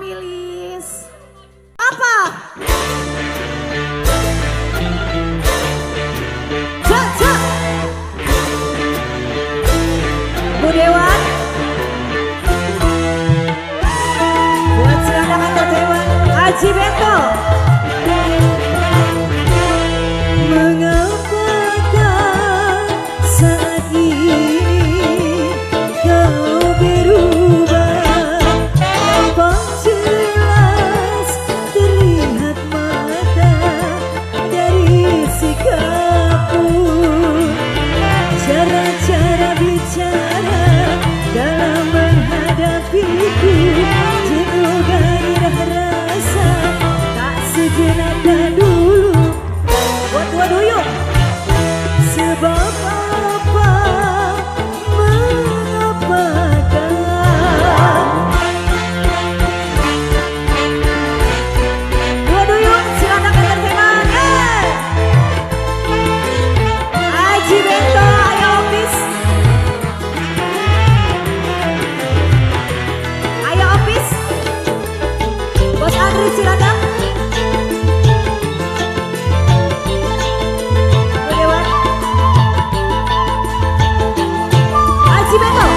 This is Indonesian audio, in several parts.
Milis. Apa? Cak. Bu Dewan. Buat silakan Entertainment. Haji Bento. Mengapakah saat ini kau berubah? Nampak jelas terlihat mata dari sikapmu. Cara-cara bicara dalam menghadapiku jenuh gairah rasa tak sejenak dulu. Buat dua duyung. Sebab apa, mengapakah? Dua duyung silakan Entertainment. Haji Bento, ayo opis. Ayo opis. Bos Andri silakan. Bu Dewan. Haji Bento.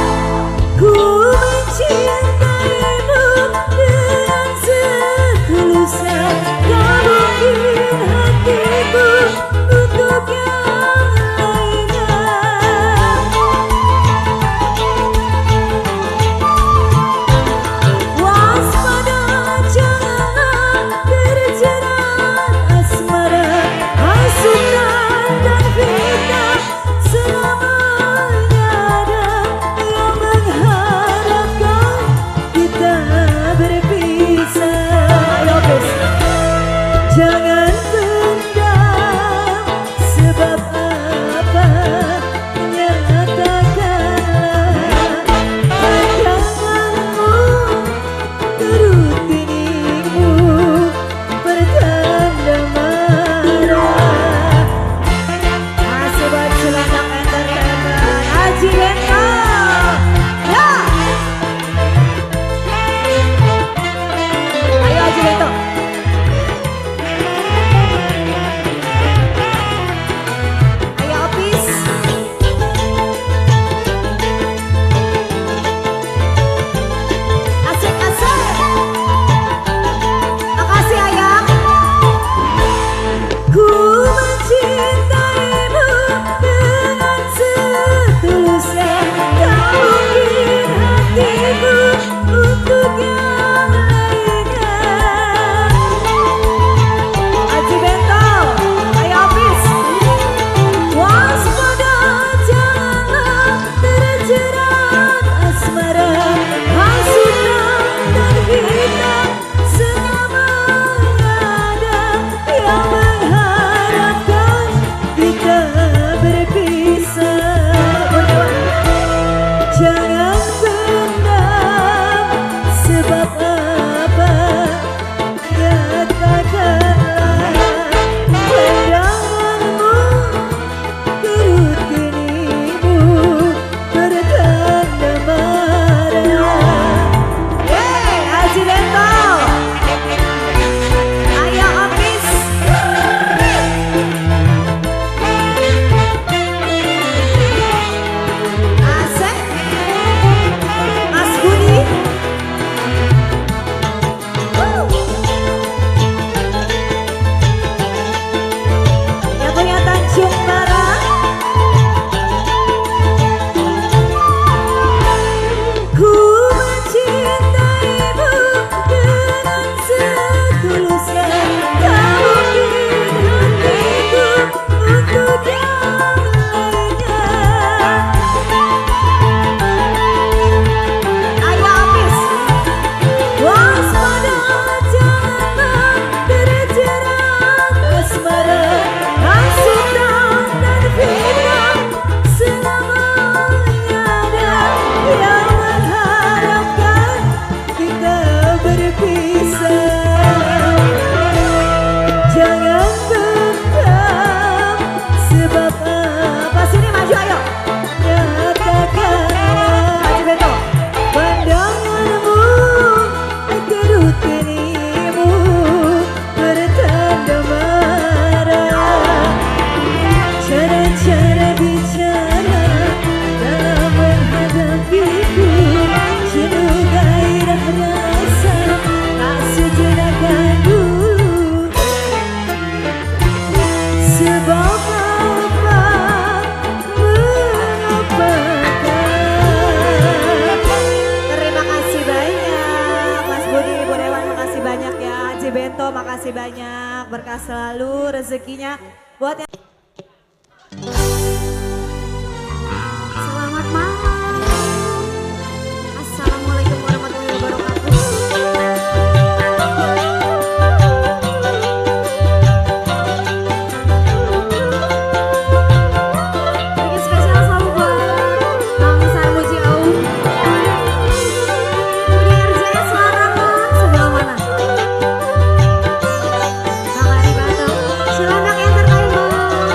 Ku mencintaimu dengan setulusnya, tak mungkin hatiku untuk yang lainnya. Waspada, janganlah terjerat asmara, hasutan dan fitnah. Selamanya ada yang mengharapkan kita berpisah. Ayo opis. Jangan pendam, sebab apa, nyatakanlah pandanganmu, turuti dirimu, bertanda marah. Masih buat silakan Entertainment. Haji Bento. Ya. Ayo Haji Bento. Ayo opis. Asik. Makasih ayang. Ku mencintaimu dengan setulusnya, tak mungkin hatiku untuk yang lainnya. Haji Bento. Ayo opis. Waspada, janganlah terjerat asmara, hasutan dan fitnah. Selamanya ada yang mengharapkan kita berpisah. Jangan pendam, sebab Bento, makasih banyak. Berkah selalu rezekinya buat yang Selamat malam. Assalamualaikum warahmatullahi wabarakatuh. Bagi spesial selalu buat Kang Sarmuji Aum. Budi RJS Larangan sebelah mana? Kang Ari Batok, Cilandak Entertainment.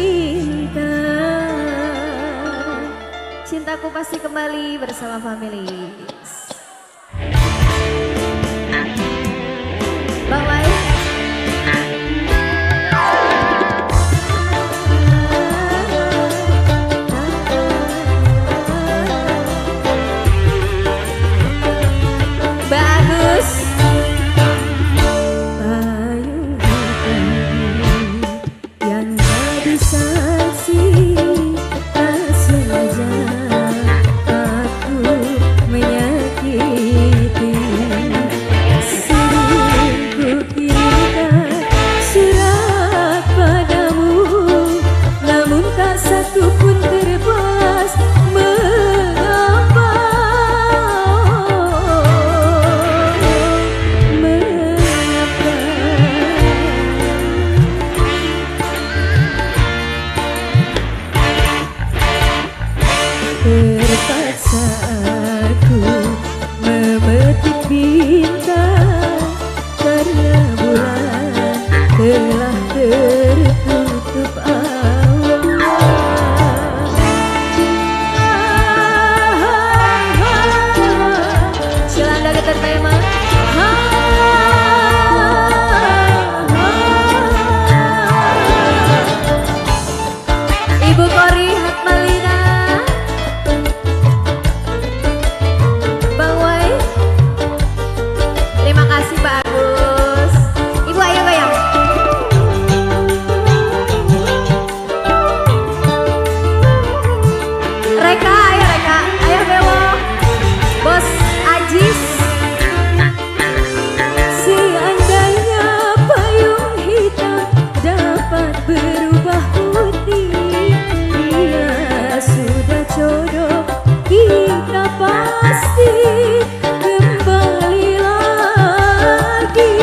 cinta. Cintaku pasti kembali bersama family. Bang Lai. Bagus. Payung hitam yang jadi saksi tak sengaja aku menyakiti. Sering ku kirimkan surat padamu, namun tak satu pun terbalas. Mengapa? Terpaksa aku memetik bintang karena bulan telah tertutup awan. Silang dari tertema. Ibu Kori Hatmalina. Terima kasih bagus. Ibu ayo goyang. Reka, ayo Reka, ayo Bewo. Bos Ajis. Seandainya payung hitam dapat berubah putih, dia sudah jodoh kita pasti kembali lagi.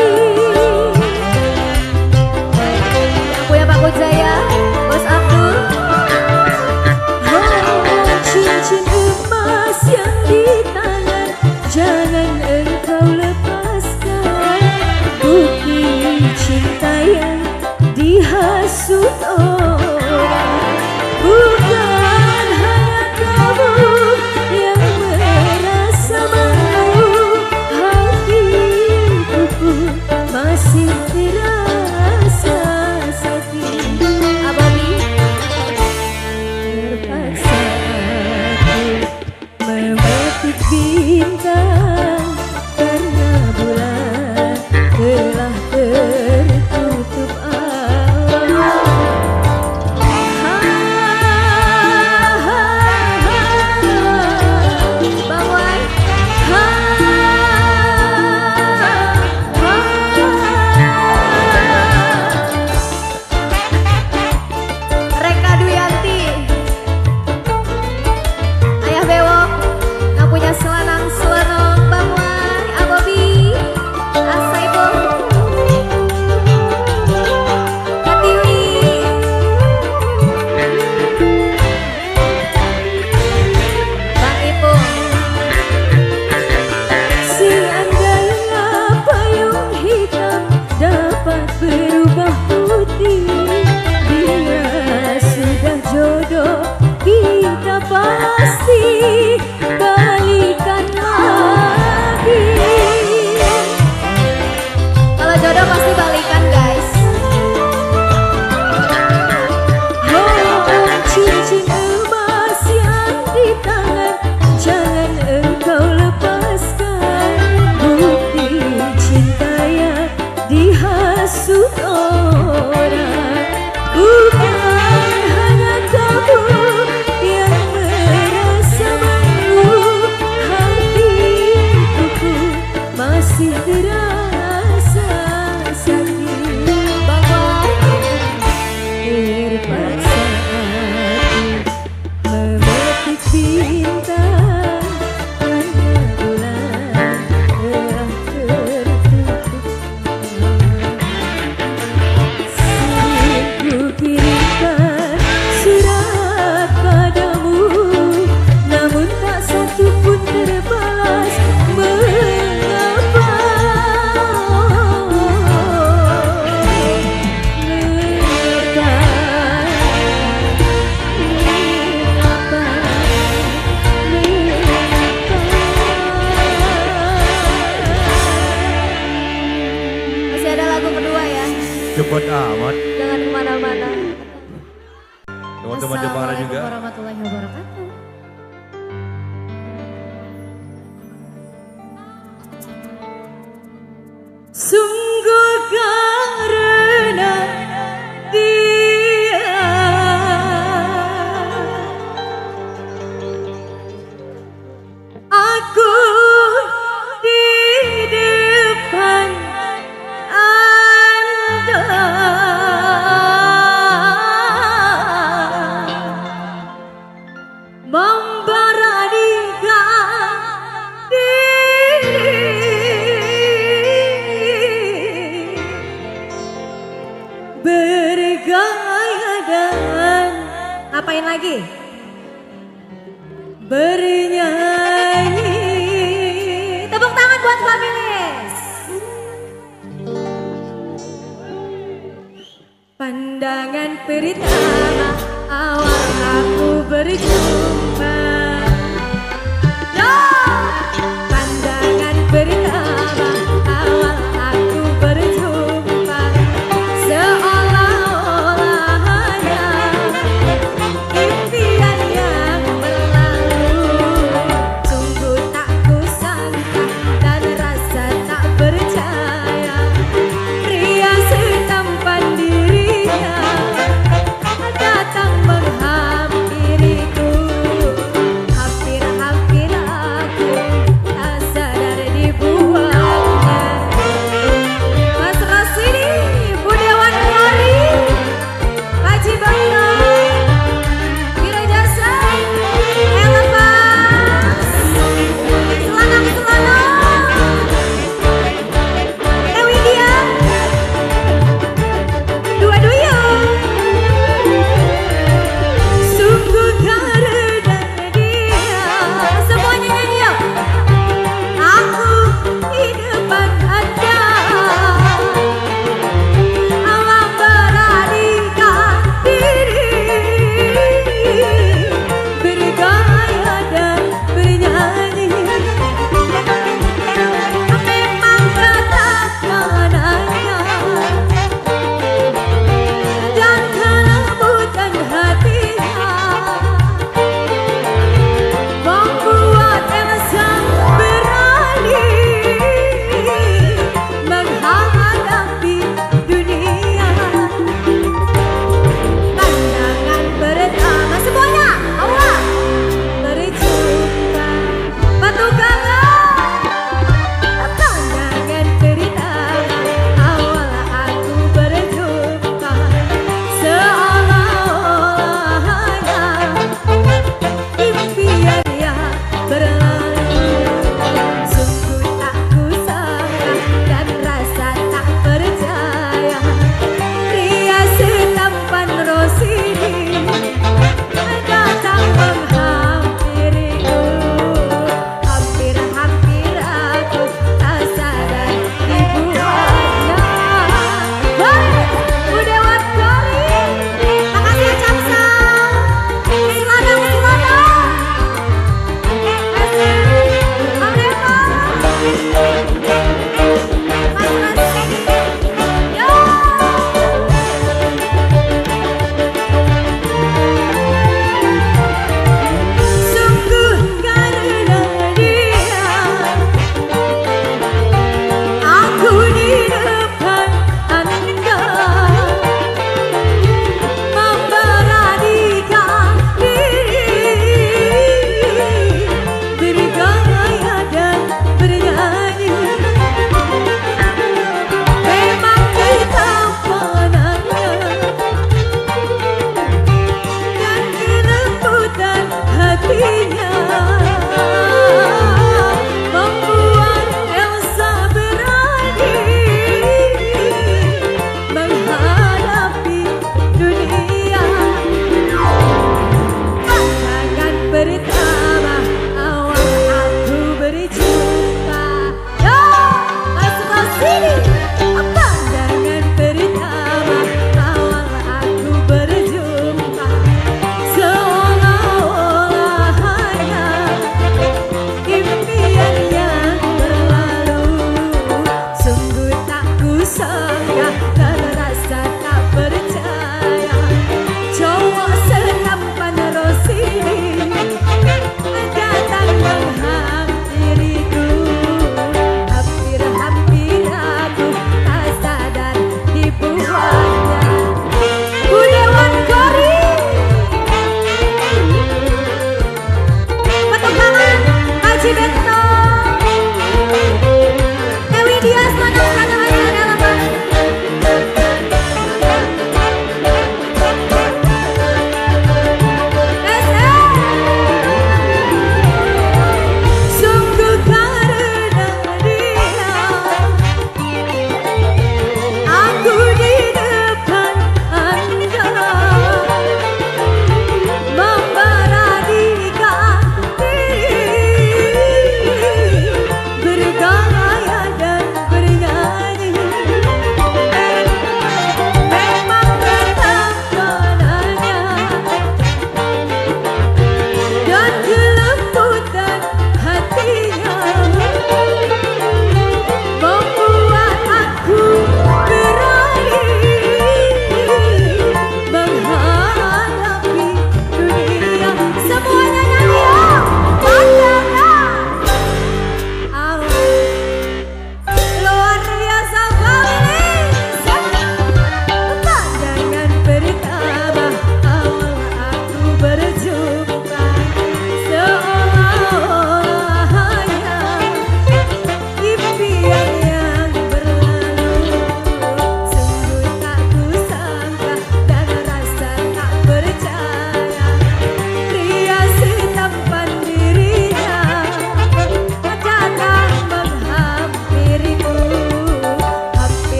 Yang punya Pak Kujaya, Bos Abdul. Oh, cincin emas yang di tangan jangan engkau lepaskan. Bukti cinta yang dihasut orang, bukan hanya kamu yang merasa malu. Hatiku pun masih terasa sakit. Ababi. Terpaksa aku memetik bintang karena bulan telah tertutup awan. Bang Wai. Reka Duyanti. Ayah Bewok nggak punya selanang-selanong. Bang Wai, Abobi, Asaibo, Katiwi, Bang Ipung. Seandainya payung hitam dapat berubah putih, dia sudah jodoh kita pasti balikan lagi. Kalau jodoh pasti balikan guys. Oh, cincin emas yang di tangan jangan engkau lepaskan. Bukti cinta yang dihasut orang, bukan hanya kamu yang merasa malu. Hatiku pun masih terasa sakit. Bang Wai. Terpaksa aku memetik bintang karena bulan telah tertutup awan. Sering ku kirimkan surat padamu, namun tak satu pun terbalas. Mengapa? Mengapa? teman-teman Jepara juga. Assalamualaikum warahmatullahi wabarakatuh. Sungguh karena dia aku di depan Anda memberanikan diri bergaya dan Ngapain lagi? bernyanyi. Tepuk tangan buat Familis. Pandangan pertama awal aku berjumpa. Pandangan pertama awal aku berjumpa, seolah-olah hanya impian yang berlalu. Sungguh tak kusangka dan rasa tak percaya, pria setampan dirinya datang menghampiriku.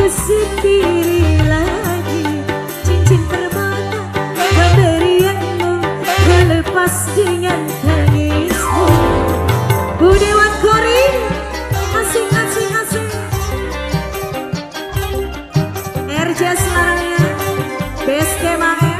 ku sendiri lagi. Cincin permata pemberianmu ku lepas dengan tangismu. Budewan Kori, asing asing asing. RJ Semarangnya, best kemangnya.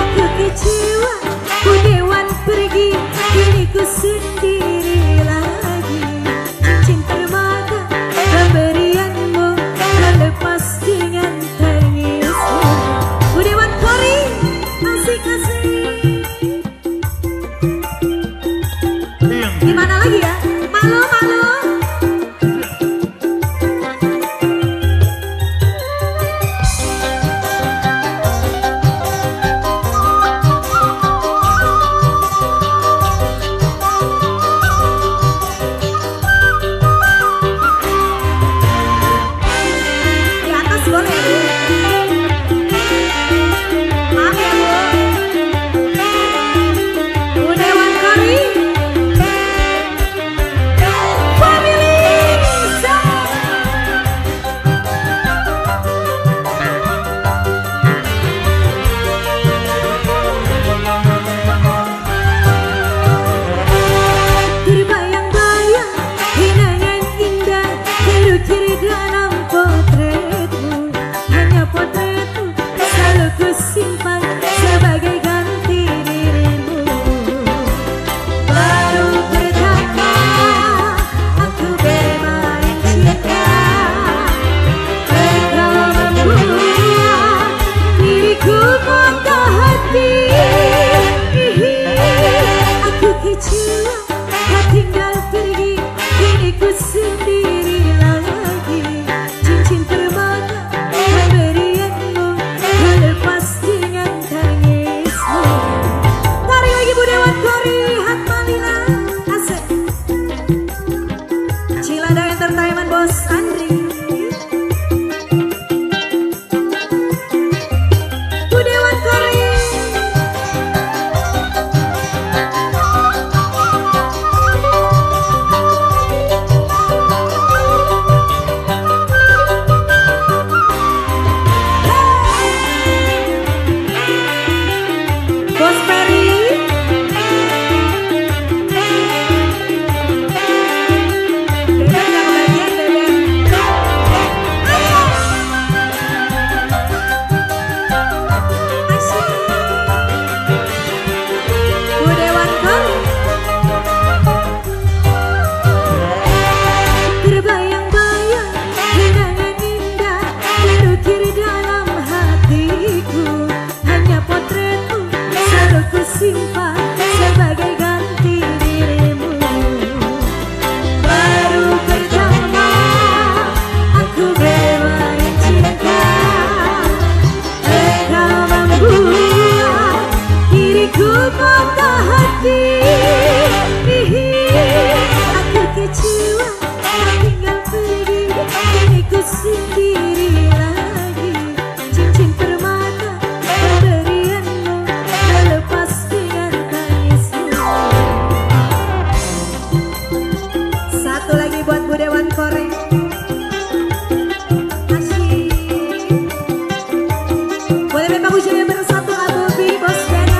Aku kecewa, Budewan pergi, kini ku sendiri lagi. Cincin permata pemberianmu lepas dengan tangismu. Budewan Kori, asik-asik. Gimana lagi ya? Malu-malu. Boleh memang ujiannya bersatu Abu Bi, Bos Ben.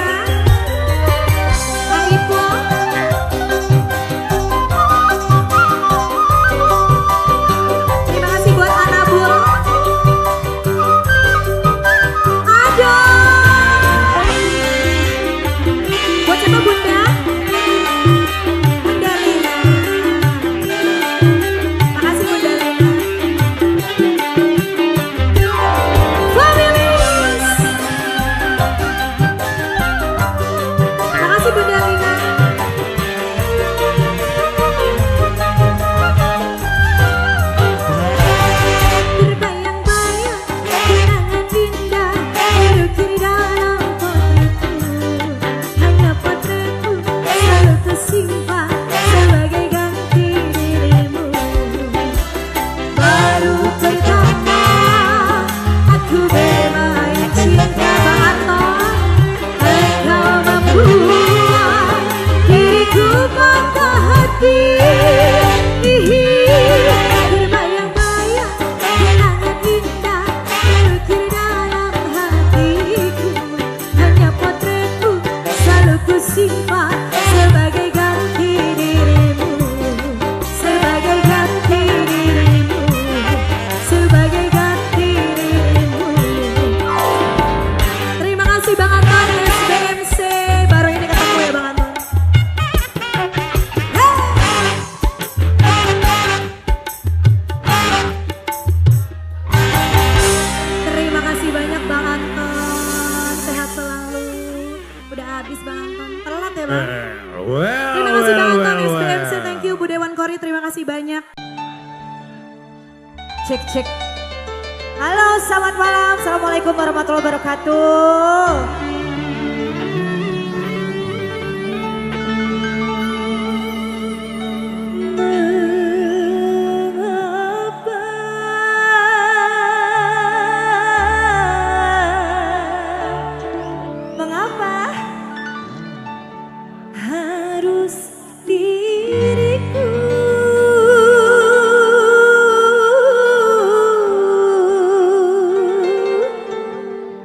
Terima kasih banget Bang SPMC, thank you Bu Dewan Kori, terima kasih banyak. Cek cek. Halo, selamat malam. Assalamualaikum warahmatullahi wabarakatuh. Mengapa harus diriku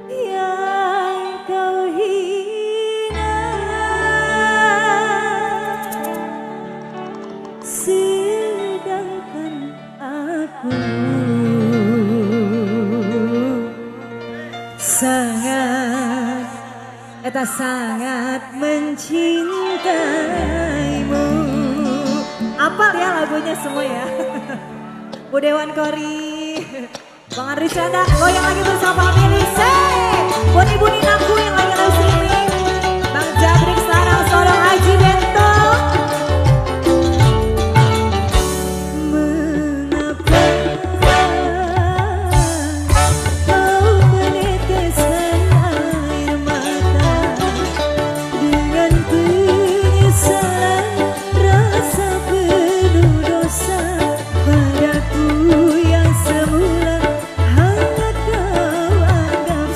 yang kau hina, sedangkan aku sangat mencintaimu. Apal ya lagunya semua ya. Bu Dewan Kori, Bang Andri Canda, goyang lagi bersama Melisa. Buat ibu Ninaku yang lagi live streaming, Bang Jabrik Sarang Sorong Haji Bento. Mengapa kau meneteskan air mata dengan penyesalan, rasa penuh dosa padaku yang semula hangat kau anggap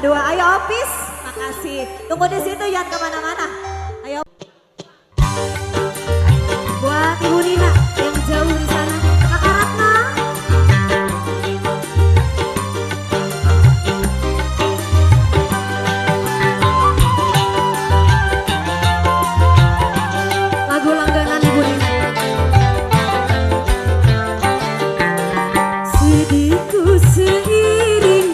berdua. Ayo Opis, makasih. Tunggu di situ, jangan kemana-mana. Ayo. Buat Ibu Nina yang jauh di sana. Kakak Ratna. Lagu langganan Ibu Nina. Sedihku seiring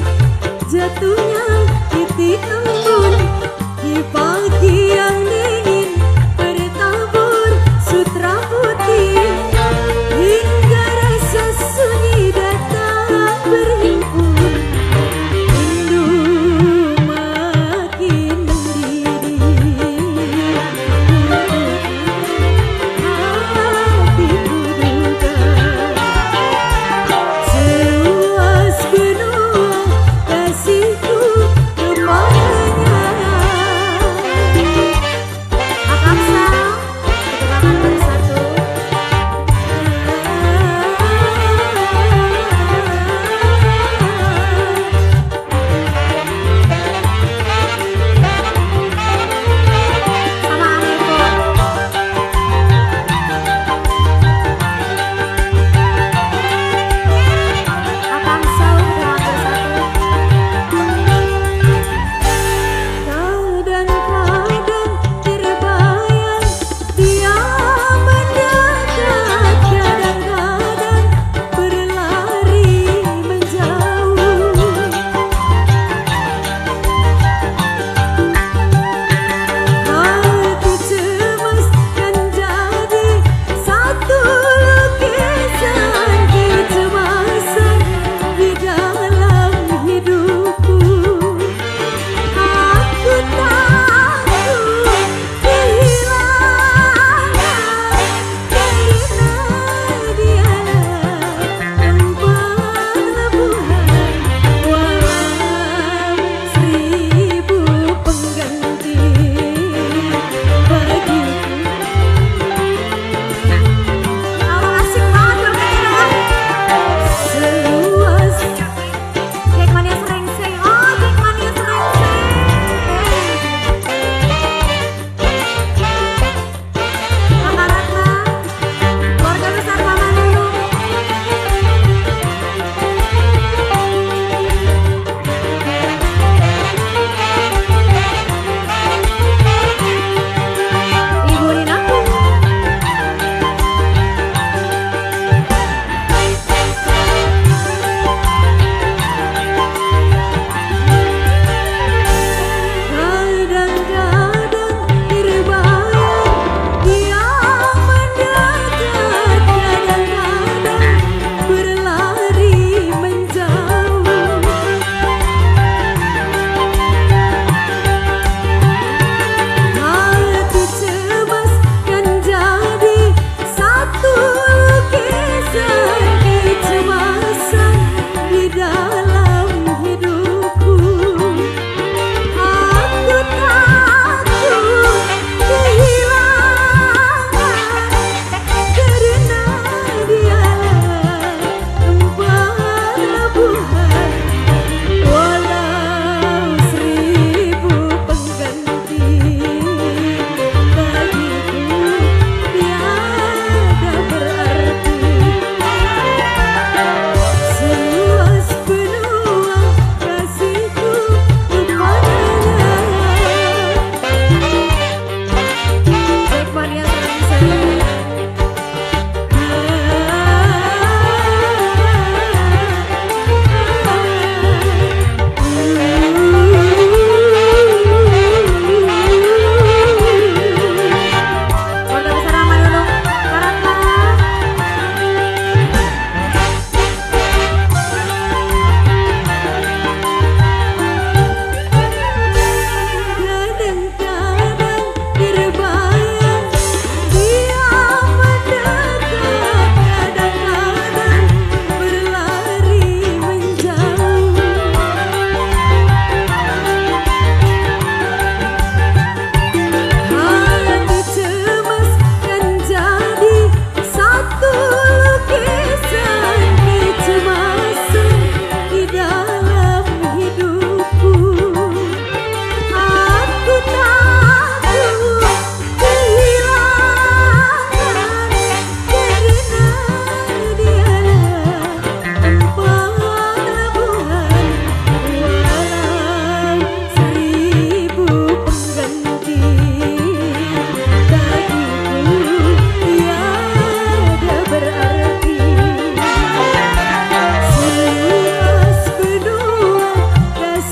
jatuhnya titik embun di pagi yang dingin bertabur sutra putih.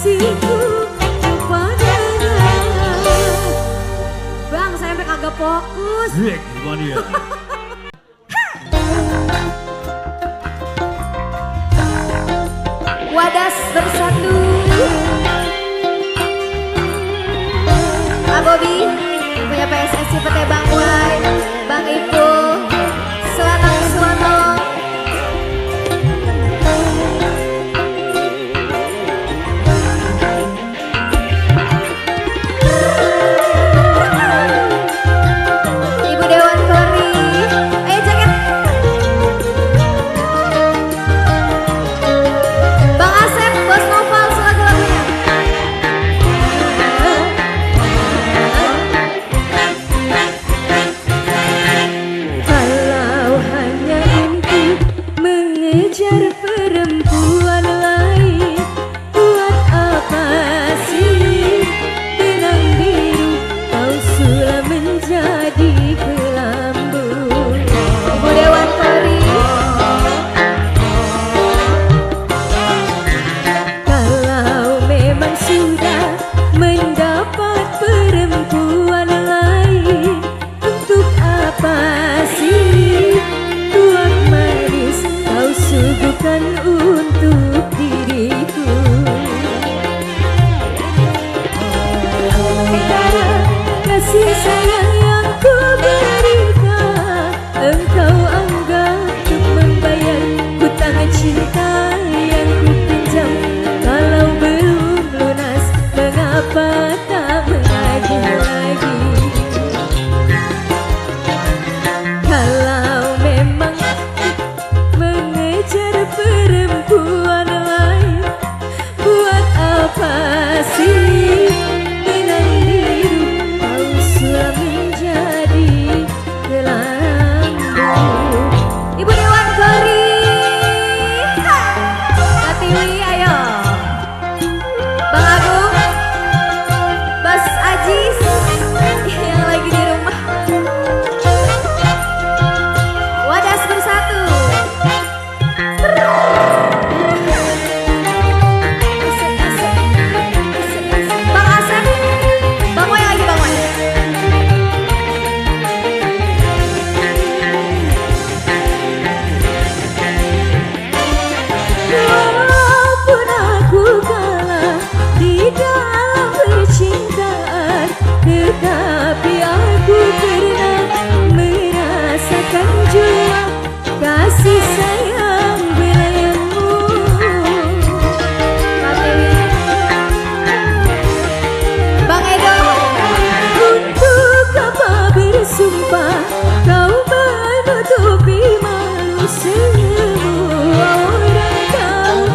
kasihku kepadanya. Bang, saya sampai agak fokus. Gimana ya? Wadas bersatu. Pak Bobi punya PSSI PT Bang Wai, Bang Ipo, Selanang Suwono. Ibu Dewan Kori, ayo jaket. Bang Asep, Bos Noval, lagu-lagunya. Kalau hanya untuk mengejar perempuan lain, buat apa sih benang biru kau sudah menjadi kelambu. Ibu Dewan Kori. Kalau memang sudah mendapat perempuan lain, untuk apa sih tuak manis kau suguhkan untuk diriku? Karena kasih sayang yang ku berikan, engkau anggap untuk membayar hutang cinta yang ku pinjam. Kalau belum lunas, mengapa tak menagih lagi? Kalau memang mengejar perempuan lain, buat apa sih benang biru kau sudah menjadi kelambu? Ibu Dewan Kori, Katiwi, ayo. Bang Agung, Bas Ajis yang lagi di rumah. Wadas bersatu. Bang Asep, Bang Wai lagi, Bang Wai. Walaupun aku kalah di dalam percintaan, tetapi aku pernah merasakan jua kasih sayang belayanmu. Bang Edo, untuk apa bersumpah kau menutupi malu semua orang tahu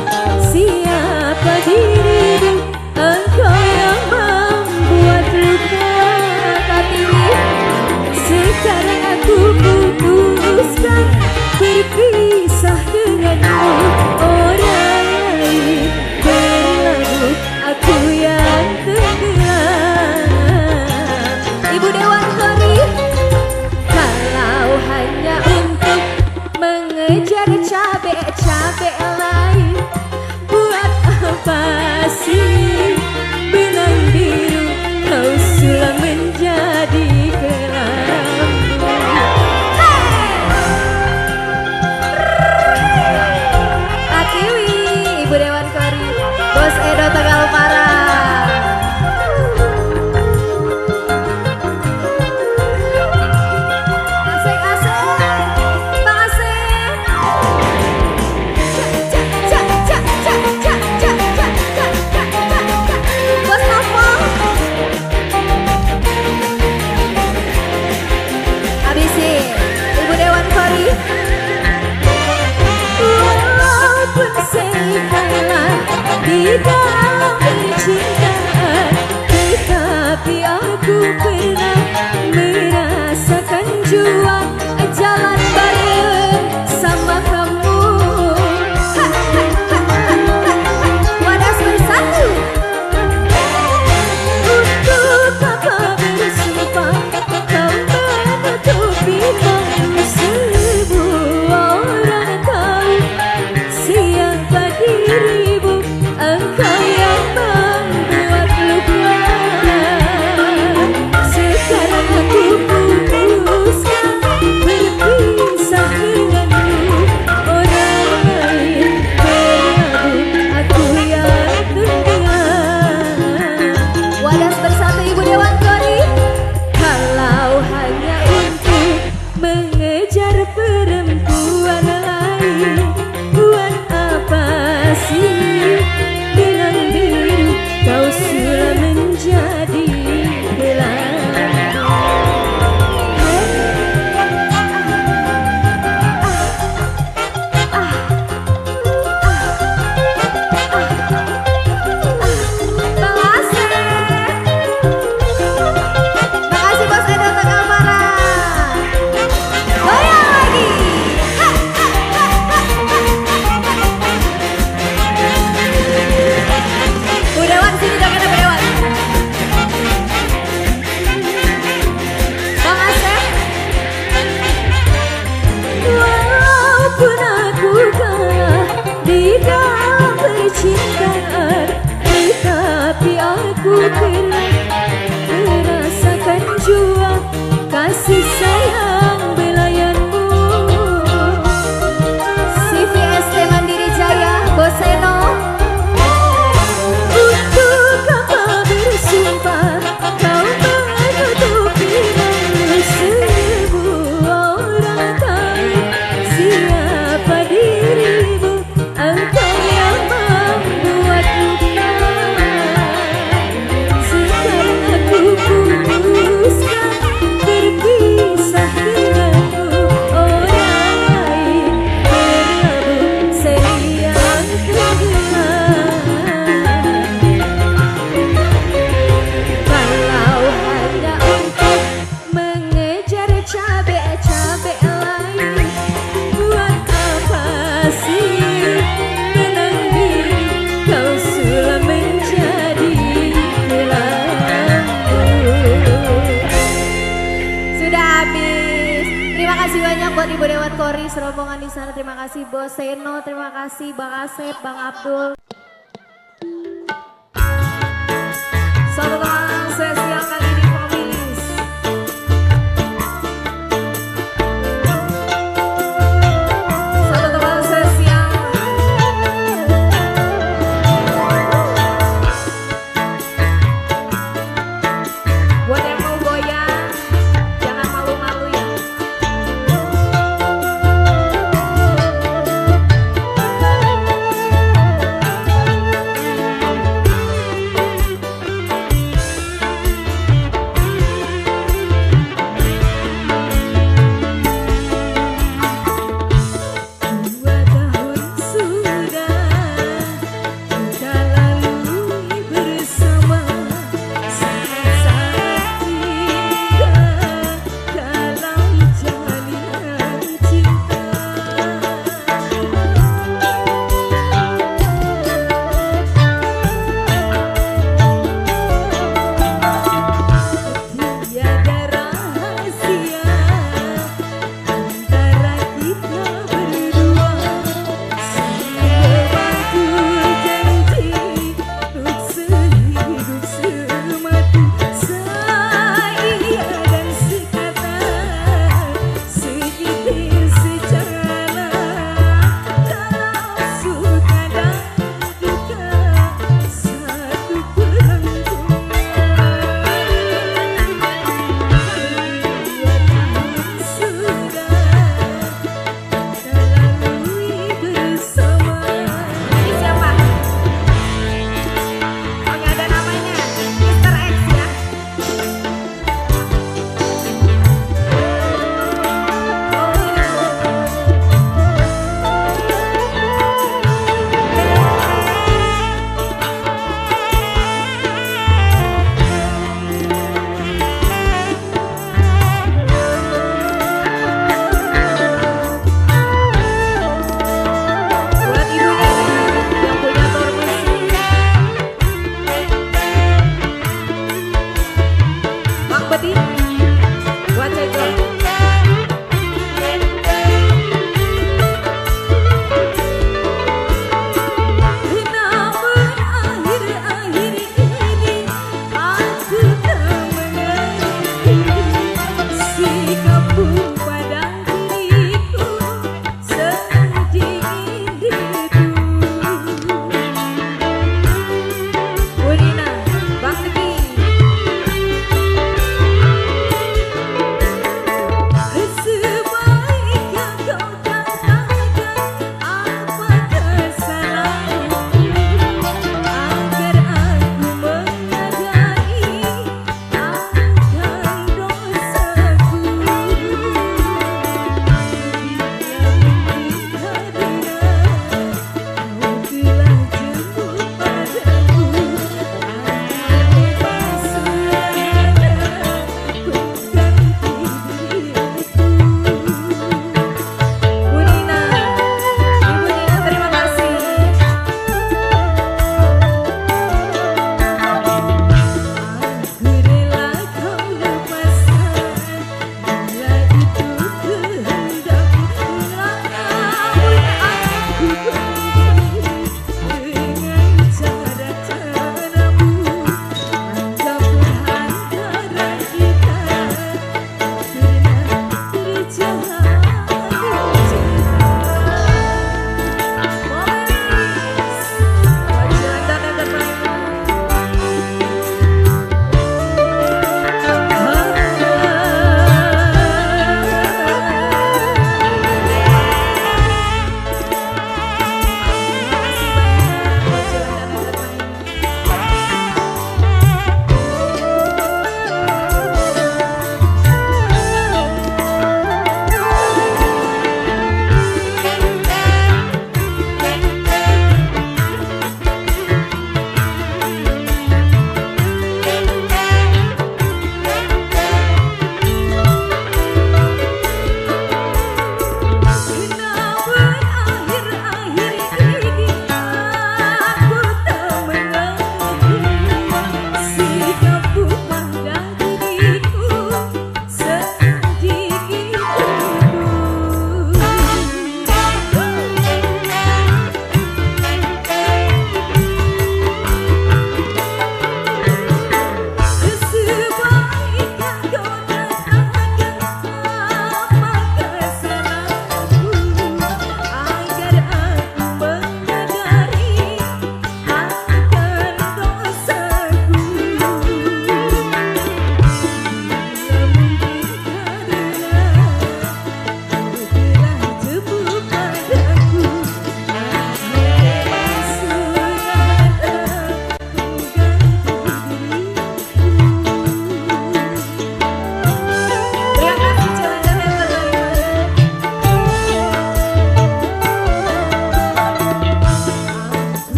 siapa dirimu, engkau yang membuat luka hati. Sekarang aku putuskan berpisah denganmu, orang lain berlalu, aku yang tenggelam. Ibu Dewan Kori, kalau hanya untuk mengejar cabe-cabe lain, buat apa sih benang biru kau sudah menjadi kelambu? Katiwi, Ibu Dewan Kori, Bos Edo Tegal Parang. Asik-asik, Bang Asik. Cak, cak, cak, cak, cak, cak, cak, cak, cak, cak, cak. Bos Novel. Habisin, Ibu Dewan Kori. Walaupun saya kalah di dalam percintaan, tetapi aku pernah merasakan jua jalan bareng sama kamu. Wadas bersatu. Untuk apa bersumpah kau menutupi malu semua orang tahu siapa dirimu, engkau yang merasakan jua kasih sayang belayanmu. CVST Mandiri Jaya Boseno. Untuk apa bersumpah kau menutupi malu sebuah orang tahu siapa dirimu. Engkau yang membuat luka. Sekarang aku putuskan berpisah denganmu. Orang lain berlabuh seliang tenggelam. Kalau hanya untuk mengejar cabai-cabai lain, buat apa sih tenang diri kau sudah menjadi hilangku. Sudah habis. Terima kasih banyak buat Ibu Dewan Kori serombongan di sana. Terima kasih Bos Seno, terima kasih Bang Asep, Bang Abdul. Satu tangan spesial kali ini Familis. Satu tangan spesial. Buat yang mau goyang, jangan malu-malu ya.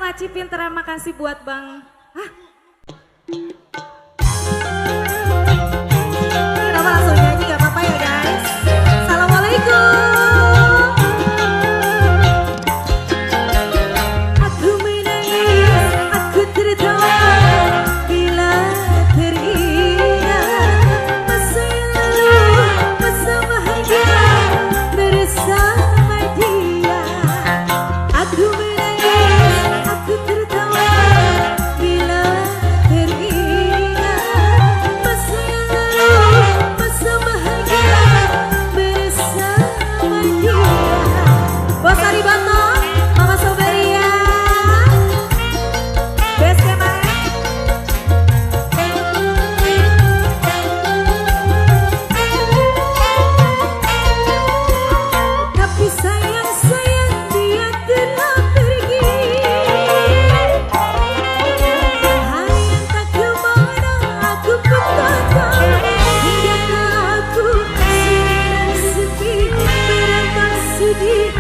Acipin, terima kasih buat Bang. Kenapa langsung nyanyi gak apa-apa ya guys. Assalamualaikum. Aku menangis, aku tertawa bila teringat masa yang lalu, masa bahagia bersama dia. Aku menangis, aku tertawa bila teringat masa yang lalu, masa bahagia bersama dia. Bos Aribato, Mama Soberia, Best Camp tapi sayang dia telah pergi. Hari yang tak kemana aku pun tak tahu, hingga aku sedang sepi, berapa sedih.